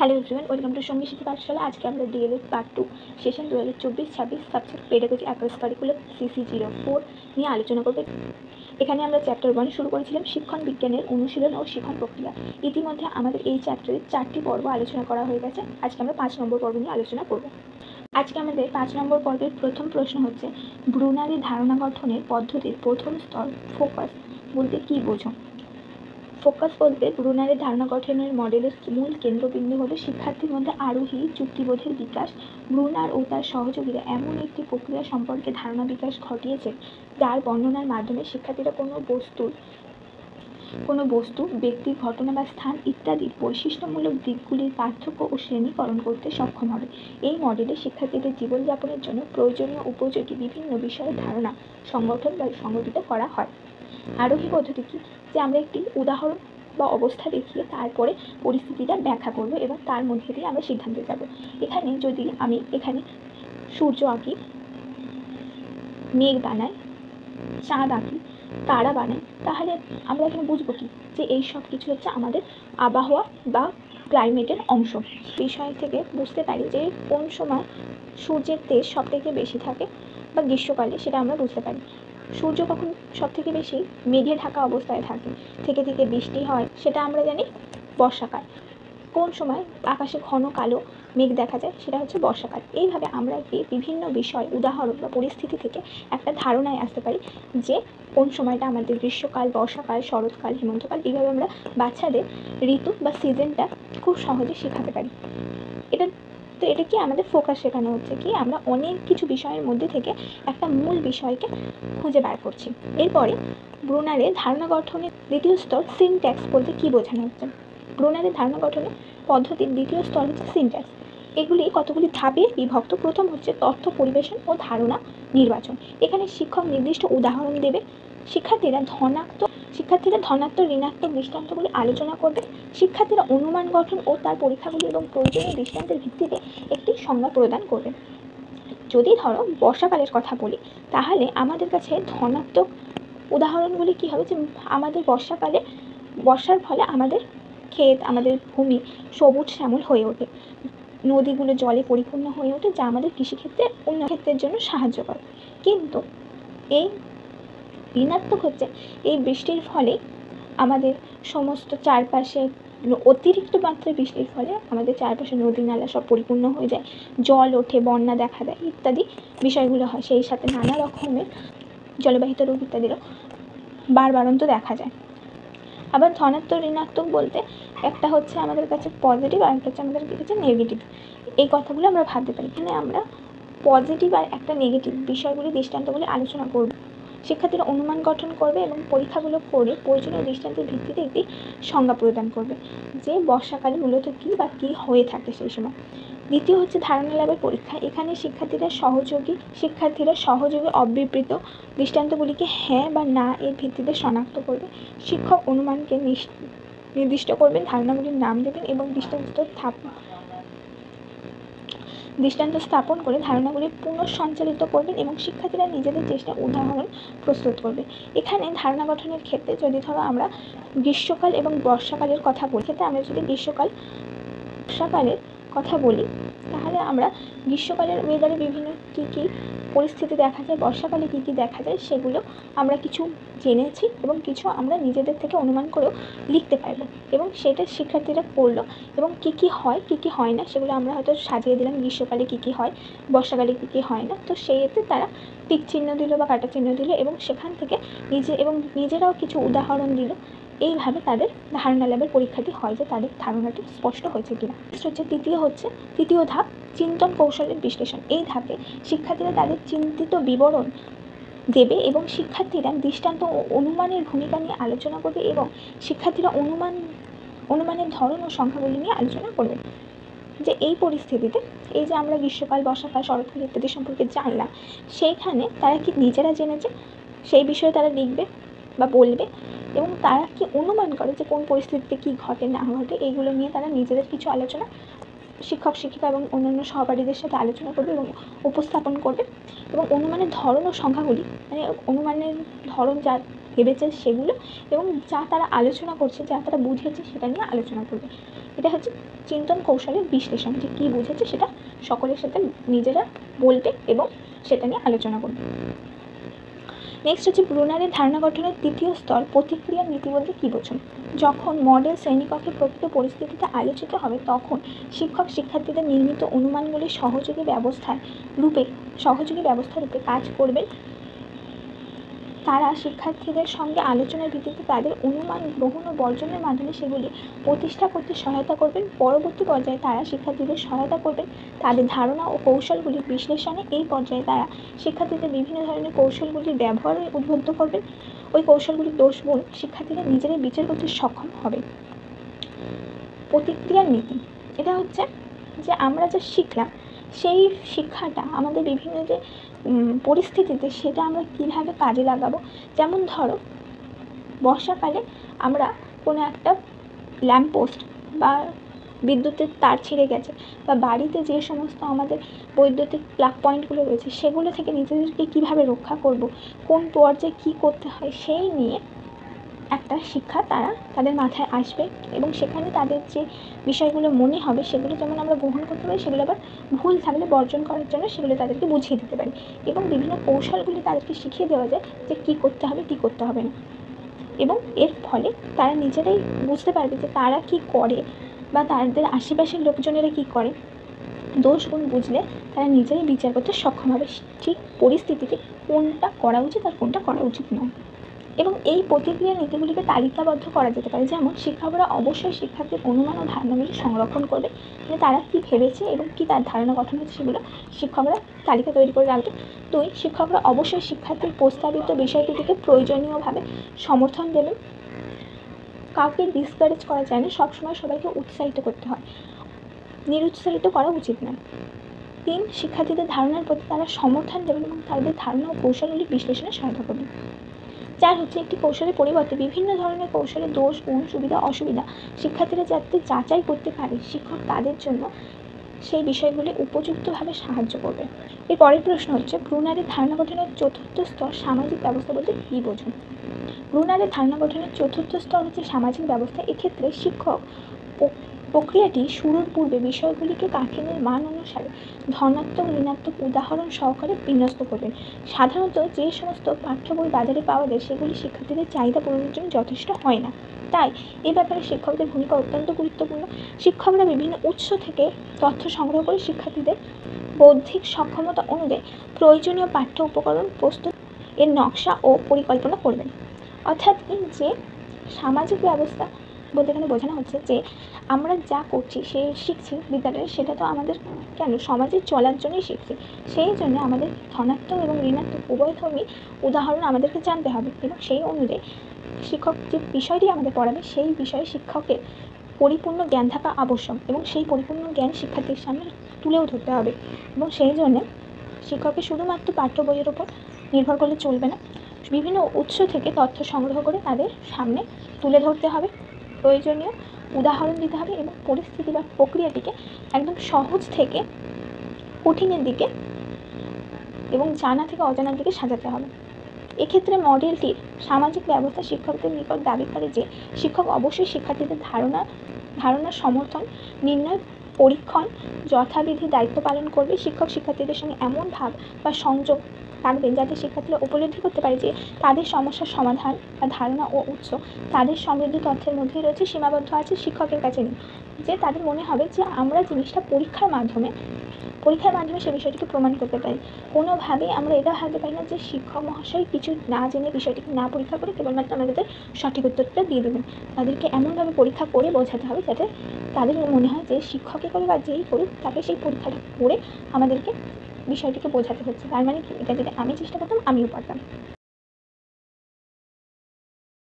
Hello everyone, welcome to সঙ্গী শিক্ষা পাঠশালা। আজকে আমরা DElEd part 2 session 2024-26 subject pedagogy across curriculum CC04 নিয়ে আলোচনা করবে। এখানে আমরা চ্যাপ্টার 1 শুরু করেছিলাম, শিক্ষণ বিজ্ঞানের অনুশীলন ও শিক্ষণ প্রক্রিয়া। ইতিমধ্যে আমাদের এই চ্যাপ্টারের 4টি পর্ব আলোচনা করা হয়ে গেছে। আজকে আমরা 5 নম্বর পর্ব নিয়ে আলোচনা করব। আজকে আমাদের 5 নম্বর পর্বের প্রথম প্রশ্ন হচ্ছে, ব্রুনারের ধারণা গঠনের পদ্ধতির প্রথম স্তর ফোকাস বলতে কী বোঝো? ফোকাস বলতে ব্রুনারের ধারণা গঠনের মডেলের মূল কেন্দ্রবিন্দু হলো শিক্ষার্থীর মধ্যে আরোহী যুক্তিবোধের বিকাশ। ব্রুনার ও তার সহযোগীরা এমন একটি প্রক্রিয়া সম্পর্কে ধারণা বিকাশ ঘটিয়েছে যার বর্ণনার মাধ্যমে শিক্ষার্থীরা কোনো বস্তু, ব্যক্তি, ঘটনা বা স্থান ইত্যাদির বৈশিষ্ট্যমূলক দিকগুলির পার্থক্য ও শ্রেণীকরণ করতে সক্ষম হবে। এই মডেলে শিক্ষার্থীদের জীবনযাপনের জন্য প্রয়োজনীয় উপযোগী বিভিন্ন বিষয়ের ধারণা সংগঠন বা সংগঠিত করা হয়। আরোহী পদ্ধতি কি? যে আমরা একটি উদাহরণ বা অবস্থা দেখিয়ে তারপরে পরিস্থিতিটা ব্যাখ্যা করব এবং তার মধ্যে দিয়ে আমরা সিদ্ধান্তে যাব। এখানে যদি আমি এখানে সূর্য আঁকি, মেঘ বানাই, চাঁদ আঁকি, তারা বানাই, তাহলে আমরা এখানে বুঝবো কি যে এই সব কিছু হচ্ছে আমাদের আবহাওয়া বা ক্লাইমেটের অংশ। বিষয় থেকে বুঝতে পারি যে কোন সময় সূর্যের তেজ সব থেকে বেশি থাকে বা গ্রীষ্মকালে সেটা আমরা বুঝতে পারি। সূর্য কখন সব থেকে বেশি মেঘে ঢাকা অবস্থায় থাকে, থেকে থেকে বৃষ্টি হয়, সেটা আমরা জানি বর্ষাকাল। কোন সময় আকাশে ঘন কালো মেঘ দেখা যায়, সেটা হচ্ছে বর্ষাকাল। এইভাবে আমরা বিভিন্ন বিষয়, উদাহরণ বা পরিস্থিতি থেকে একটা ধারণায় আসতে পারি যে কোন সময়টা আমাদের গ্রীষ্মকাল, বর্ষাকাল, শরৎকাল, হেমন্তকাল। এইভাবে আমরা বাচ্চাদের ঋতু বা সিজনটা খুব সহজে শেখাতে পারি। এটা কি আমাদের ফোকাস শেখানো হচ্ছে, কি আমরা অনেক কিছু বিষয়ের মধ্যে থেকে একটা মূল বিষয়কে খুঁজে বার করছি। এরপরে ব্রুনারের ধারণা গঠনের দ্বিতীয় স্তর সিনট্যাক্স বলতে কী বোঝানো হচ্ছে? ব্রুনারের ধারণা গঠনের পদ্ধতির দ্বিতীয় স্তর হচ্ছে সিনট্যাক্স। এগুলি কতগুলি ধাপে বিভক্ত। প্রথম হচ্ছে তথ্য পরিবেশন ও ধারণা নির্বাচন। এখানে শিক্ষক নির্দিষ্ট উদাহরণ দেবে, শিক্ষার্থীরা ধনাত্মক ঋণাত্মক দৃষ্টান্তগুলি আলোচনা করবে। শিক্ষার্থীরা অনুমান গঠন ও তার পরীক্ষাগুলি এবং প্রয়োজনীয় দৃষ্টান্তের ভিত্তিতে একটি সংজ্ঞা প্রদান করবে। যদি ধরো বর্ষাকালের কথা বলি, তাহলে আমাদের কাছে ধনাত্মক উদাহরণগুলি কী হবে, যে আমাদের বর্ষাকালে বর্ষার ফলে আমাদের ক্ষেত, আমাদের ভূমি সবুজ শ্যামল হয়ে ওঠে, নদীগুলো জলে পরিপূর্ণ হয়ে ওঠে, যা আমাদের কৃষিক্ষেত্রে উন্নয়নের জন্য সাহায্য করে। কিন্তু এই ঋণাত্মক হচ্ছে এই বৃষ্টির ফলে আমাদের সমস্ত চারপাশে অতিরিক্ত মাত্রায় বৃষ্টির ফলে আমাদের চারপাশে নদী নালা সব পরিপূর্ণ হয়ে যায়, জল ওঠে, বন্যা দেখা দেয় ইত্যাদি বিষয়গুলো হয়। সেই সাথে নানা রকমের জলবাহিত রোগ ইত্যাদিরও বাড়ন্ত দেখা যায়। আবার ধনাত্মক ঋণাত্মক বলতে একটা হচ্ছে আমাদের কাছে পজিটিভ আর একটা হচ্ছে আমাদের কাছে নেগেটিভ। এই কথাগুলো আমরা ভাবতে পারি। এখানে আমরা পজিটিভ আর একটা নেগেটিভ বিষয়গুলি, দৃষ্টান্তগুলি আলোচনা করব। শিক্ষার্থীরা অনুমান গঠন করবে এবং পরীক্ষাগুলো করে প্রয়োজনীয় দৃষ্টান্তের ভিত্তিতে একটি সংজ্ঞা প্রদান করবে যে বর্ষাকালে মূলত কী বা কী হয়ে থাকে সেই সময়। দ্বিতীয় হচ্ছে ধারণা লাভের পরীক্ষা। এখানে শিক্ষার্থীরা সহযোগী অবিবৃত দৃষ্টান্তগুলিকে হ্যাঁ বা না এর ভিত্তিতে শনাক্ত করবে। শিক্ষক অনুমানকে নির্দিষ্ট করবেন, ধারণাগুলির নাম দেবেন এবং দৃষ্টান্ত স্থাপন করে ধারণাগুলি পুনঃসঞ্চালিত করবেন এবং শিক্ষার্থীরা নিজেদের চেষ্টায় উদাহরণ প্রস্তুত করবে। এখানে ধারণা গঠনের ক্ষেত্রে যদি ধরো আমরা গ্রীষ্মকাল এবং বর্ষাকালের কথা বলি, ক্ষেত্রে আমরা যদি বর্ষাকালের কথা বলি, তাহলে আমরা গ্রীষ্মকালের ওয়েদারে বিভিন্ন কী কী পরিস্থিতি দেখা যায়, বর্ষাকালে কী কী দেখা যায়, সেগুলো আমরা কিছু জেনেছি এবং কিছু আমরা নিজেদের থেকে অনুমান করেও লিখতে পারবো এবং সেটা শিক্ষার্থীরা পড়লো এবং কী কী হয় কী কী হয় না সেগুলো আমরা হয়তো সাজিয়ে দিলাম। গ্রীষ্মকালে কী কী হয়, বর্ষাকালে কী কী হয় না, তো সেইতে তারা টিক চিহ্ন দিল বা কাটা চিহ্ন দিল এবং সেখান থেকে নিজেরাও কিছু উদাহরণ দিল। এইভাবে তাদের ধারণা লাভের পরীক্ষাটি হয় যে তাদের ধারণাটি স্পষ্ট হয়েছে কিনা। তৃতীয় ধাপ চিন্তন কৌশলের বিশ্লেষণ। এই ধাপে শিক্ষার্থীরা তাদের চিন্তিত বিবরণ দেবে এবং শিক্ষার্থীরা দৃষ্টান্ত ও অনুমানের ভূমিকা নিয়ে আলোচনা করবে এবং শিক্ষার্থীরা অনুমানের ধরন ও সংখ্যাগুলি নিয়ে আলোচনা করবে। যে এই পরিস্থিতিতে এই যে আমরা গ্রীষ্মকাল, বর্ষাকাল, শরৎকাল ইত্যাদি সম্পর্কে জানলাম, সেইখানে তারা কি নিজেরা জেনেছে সেই বিষয়ে তারা লিখবে বা বলবে এবং তারা কি অনুমান করে যে কোন পরিস্থিতিতে কী ঘটে না ঘটে, এইগুলো নিয়ে তারা নিজেদের কিছু আলোচনা শিক্ষক শিক্ষিকা এবং অন্যান্য সহপাঠীদের সাথে আলোচনা করবে এবং উপস্থাপন করবে। এবং অনুমানের ধরন ও সংখ্যাগুলি, মানে অনুমানের ধরন যা ভেবেছে সেগুলো এবং যা তারা আলোচনা করছে, যা তারা বুঝেছে সেটা নিয়ে আলোচনা করবে। এটা হচ্ছে চিন্তন কৌশলের বিশ্লেষণ, যে কী বুঝেছে সেটা সকলের সাথে নিজেরা বলবে এবং সেটা নিয়ে আলোচনা করবে। নেক্সট হচ্ছে ব্রুনারের ধারণা গঠনের তৃতীয় স্তর, প্রতিক্রিয়া নীতি বলতে কী বোঝেন। যখন মডেল শ্রেণীকক্ষে প্রকৃত পরিস্থিতিতে আলোচিত হবে তখন শিক্ষক শিক্ষার্থীদের নির্মিত অনুমানগুলি সহযোগী ব্যবস্থা রূপে কাজ করবেন। তারা শিক্ষার্থীদের সঙ্গে আলোচনার ভিত্তিতে তাদের অনুমান গ্রহণ ও বর্জনের মাধ্যমে সেগুলি প্রতিষ্ঠা করতে সহায়তা করবেন। পরবর্তী পর্যায়ে তারা শিক্ষার্থীদের সহায়তা করবেন তাদের ধারণা ও কৌশলগুলির বিশ্লেষণে। এই পর্যায়ে তারা শিক্ষার্থীদের বিভিন্ন ধরনের কৌশলগুলির ব্যবহারে উদ্বুদ্ধ করবেন। ওই কৌশলগুলির দোষগুণ শিক্ষার্থীরা নিজেরাই বিচার করতে সক্ষম হবে। প্রতিক্রিয়ার নীতি, এটা হচ্ছে যে আমরা যা শিখলাম সেই শিক্ষাটা আমাদের বিভিন্ন যে পরিস্থিতিতে সেটা আমরা কীভাবে কাজে লাগাবো। যেমন ধরো বর্ষাকালে আমরা কোনো একটা ল্যাম্পপোস্ট বা বিদ্যুতের তার ছিঁড়ে গেছে বা বাড়িতে যে সমস্ত আমাদের বৈদ্যুতিক প্লাগ পয়েন্টগুলো রয়েছে সেগুলো থেকে নিজেদেরকে কীভাবে রক্ষা করব, কোন পর্যায়ে কী করতে হয় সেই নিয়ে একটা শিক্ষা তাদের মাথায় আসবে এবং সেখানে তাদের যে বিষয়গুলো মনে হবে সেগুলো যেমন আমরা গ্রহণ করতে পারি, সেগুলো আবার ভুল থাকলে বর্জন করার জন্য সেগুলো তাদেরকে বুঝিয়ে দিতে পারি এবং বিভিন্ন কৌশলগুলি তাদেরকে শিখিয়ে দেওয়া যায় যে কী করতে হবে কী করতে হবে না। এবং এর ফলে তারা নিজেরাই বুঝতে পারবে যে তারা কী করে বা তাদের আশেপাশের লোকজনেরা কী করে। দোষ গুণ বুঝলে তারা নিজেরাই বিচার করতে সক্ষম হবে ঠিক পরিস্থিতিতে কোনটা করা উচিত আর কোনটা করা উচিত নয়। এবং এই প্রতিক্রিয়া নীতিগুলিকে তালিকাবদ্ধ করা যেতে পারে। যেমন শিক্ষকরা অবশ্যই শিক্ষার্থীর অনুমান ও ধারণাগুলি সংরক্ষণ করবে, মানে তারা কী ভেবেছে এবং কী তার ধারণা গঠন হচ্ছে সেগুলো শিক্ষকরা তালিকা তৈরি করে রাখবে। 2, শিক্ষকরা অবশ্যই শিক্ষার্থীর প্রস্তাবিত বিষয়গুলিকে প্রয়োজনীয়ভাবে সমর্থন দেবেন। কাউকে ডিসকারেজ করা যায় না, সবসময় সবাইকে উৎসাহিত করতে হয়, নিরুৎসাহিত করা উচিত নয়। 3, শিক্ষার্থীদের ধারণার প্রতি তারা সমর্থন দেবেন এবং তাদের ধারণা ও কৌশলগুলি বিশ্লেষণে সহায়তা করবেন। 4 হচ্ছে একটি কৌশলের পরিবর্তে বিভিন্ন ধরনের কৌশলের দোষ গুণ সুবিধা অসুবিধা শিক্ষার্থীরা যাতে যাচাই করতে পারে শিক্ষক তাদের জন্য সেই বিষয়গুলি উপযুক্তভাবে সাহায্য করবে। এর পরের প্রশ্ন হচ্ছে ব্রুনারের ধারণা গঠনের চতুর্থ স্তর সামাজিক ব্যবস্থা বলতে কী বোঝেন। ব্রুনারের ধারণা গঠনের চতুর্থ স্তর হচ্ছে সামাজিক ব্যবস্থা। এক্ষেত্রে শিক্ষক প্রক্রিয়াটি শুরুর পূর্বে বিষয়গুলিকে কাঠিন্যের মান অনুসারে ধনাত্মক ঋণাত্মক উদাহরণ সহকারে বিন্যস্ত করবেন। সাধারণত যে সমস্ত পাঠ্য বই বাজারে পাওয়া যায় সেগুলি শিক্ষার্থীদের চাহিদা পূরণের জন্য যথেষ্ট হয় না, তাই এ ব্যাপারে শিক্ষকদের ভূমিকা অত্যন্ত গুরুত্বপূর্ণ। শিক্ষকরা বিভিন্ন উৎস থেকে তথ্য সংগ্রহ করে শিক্ষার্থীদের বৌদ্ধিক সক্ষমতা অনুযায়ী প্রয়োজনীয় পাঠ্য উপকরণ প্রস্তুত এর নকশা ও পরিকল্পনা করবেন। অর্থাৎ এই যে সামাজিক ব্যবস্থা বলতে এখানে বোঝানো হচ্ছে যে আমরা যা করছি শিখছি বিদ্যালয়ে সেটা তো আমাদের সমাজে চলার জন্যই শিখছি, সেই জন্য আমাদের ধনাত্মক এবং ঋণাত্মক উভয়ধর্মী উদাহরণ আমাদেরকে জানতে হবে এবং সেই অনুযায়ী শিক্ষক যে বিষয়টি আমাদের পড়াবে সেই বিষয়ে শিক্ষকের পরিপূর্ণ জ্ঞান থাকা আবশ্যক এবং সেই পরিপূর্ণ জ্ঞান শিক্ষার্থীর সামনে তুলেও ধরতে হবে এবং সেই জন্য শিক্ষকের শুধুমাত্র পাঠ্য বইয়ের উপর নির্ভর করলে চলবে না, বিভিন্ন উৎস থেকে তথ্য সংগ্রহ করে তাদের সামনে তুলে ধরতে হবে, প্রয়োজনীয় উদাহরণ দিতে হবে এবং পরিস্থিতি বা প্রক্রিয়াটিকে একদম সহজ থেকে কঠিনের দিকে এবং জানা থেকে অজানার দিকে সাজাতে হবে। এক্ষেত্রে মডেলটির সামাজিক ব্যবস্থা শিক্ষকদের নিকট দাবি করে যে শিক্ষক অবশ্যই শিক্ষার্থীদের ধারণার সমর্থন নির্ণয় পরীক্ষণ যথাবিধি দায়িত্ব পালন করবে। শিক্ষক শিক্ষার্থীদের সঙ্গে এমন ভাব বা সংযোগ রাখবেন যাতে শিক্ষার্থীরা উপলব্ধি করতে পারে যে তাদের সমস্যার সমাধান বা ধারণা ও উৎস তাদের সমৃদ্ধ তথ্যের মধ্যেই রয়েছে, সীমাবদ্ধ আছে শিক্ষকের কাছে নেই। যে তাদের মনে হবে যে আমরা জিনিসটা পরীক্ষার মাধ্যমে সে বিষয়টিকে প্রমাণ করতে পারি। কোনোভাবেই আমরা এটা ভাবতে পারি না যে শিক্ষক মহাশয় কিছু না জেনে বিষয়টিকে না পরীক্ষা করে কেবলমাত্র আমাদের সঠিক উত্তরটা দিয়ে দেবেন। তাদেরকে এমনভাবে পরীক্ষা করে বোঝাতে হবে যাতে তাদের মনে হয় যে শিক্ষকই করে বা যেই করুক তাকে সেই পরীক্ষাটা করে আমাদেরকে বিষয়টিকে বোঝাতে হচ্ছে। তার মানে কি, এটা যদি আমি চেষ্টা করতাম আমিও পারতাম।